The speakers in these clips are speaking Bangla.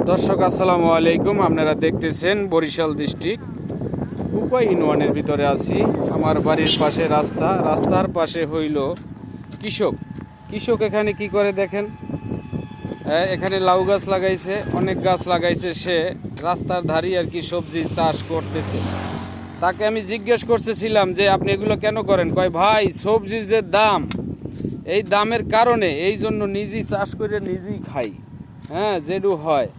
দর্শক আসসালামু আলাইকুম। আপনারা দেখতেছেন বরিশাল ডিস্ট্রিক্ট কুকা ইউনিয়নের ভিতরে আছি। আমার বাড়ির পাশে রাস্তার পাশে হইল কৃষক এখানে কি করে দেখেন, এখানে লাউ গাছ লাগাইছে, অনেক গাছ লাগাইছে। সে রাস্তার ধারে আর কি সবজি চাষ করতেছে। তাকে আমি জিজ্ঞেস করতেছিলাম যে আপনি এগুলো কেন করেন? কয় ভাই, সবজির যে দাম, এই দামের কারণে এই জন্য নিজেই চাষ করে নিজেই খাই। হ্যাঁ, যেটু হয়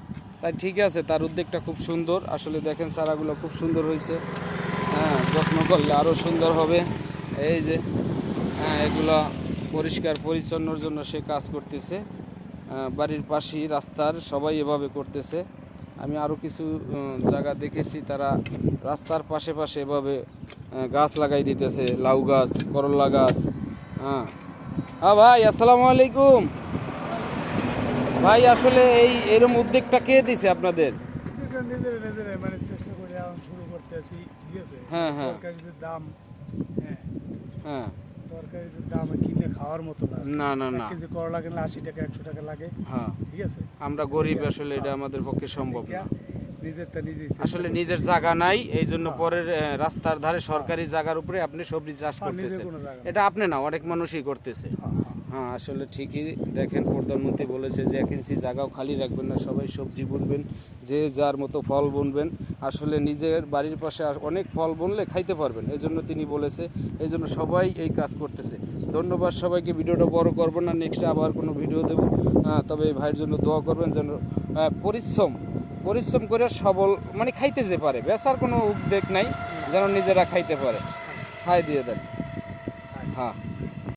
তাই ঠিক আছে। তার উদ্যোগটা খুব সুন্দর। আসলে দেখেন চারাগুলো খুব সুন্দর হয়েছে। হ্যাঁ, যত্ন করলে আরও সুন্দর হবে। এই যে এগুলো পরিষ্কার পরিচ্ছন্নর জন্য সে কাজ করতেছে। বাড়ির পাশেই রাস্তার সবাই এভাবে করতেছে। আমি আরও কিছু জায়গা দেখেছি, তারা রাস্তার পাশে পাশে এভাবে গাছ লাগাই দিতেছে, লাউ গাছ, করলা গাছ। হ্যাঁ ভাই, আসসালামু আলাইকুম। ভাই, আসলে এরকম উদ্যোগটা কে দিছে আপনাদের? নিজেরা মানে চেষ্টা করে এখন শুরু করতেছি, ঠিক আছে। হ্যাঁ হ্যাঁ তরকারির যে দাম, হ্যাঁ হ্যাঁ তরকারির যে দাম কিনে খাওয়ার মতো না। না না এক না কেজি করলা কিনলে 80 টাকা 100 টাকা লাগে, হ্যাঁ, ঠিক আছে। আমরা গরিব, আসলে এটা আমাদের পক্ষে সম্ভব না। নিজেরটা নিজেই আসলে নিজের জায়গা নাই, এই জন্য পরের রাস্তার ধারে সরকারি জায়গার উপরে আপনি সবজি চাষ করতেছেন। কোনো জায়গা এটা আপনি না, অনেক মানুষই করতেছে। হ্যাঁ, আসলে ঠিকই। দেখেন, প্রধানমন্ত্রী বলেছে যে 1 ইঞ্চি জায়গাও খালি রাখবেন না, সবাই সবজি বুনবেন, যে যার মতো ফল বুনবেন। আসলে নিজের বাড়ির পাশে অনেক ফল বুনলে খাইতে পারবেন, এই জন্য তিনি বলেছে। এই জন্য সবাই এই কাজ করতেছে। ধন্যবাদ সবাইকে। ভিডিওটা বড় করবো না, নেক্সটে আবার কোনো ভিডিও দেবো। তবে এই ভাইয়ের জন্য দোয়া করবেন যেন পরিশ্রম করে সবল মানে খাইতে যে পারে, বেচার কোনো উদ্বেগ নাই, যেন নিজেরা খাইতে পারে। হাই দিয়ে দেন। হ্যাঁ।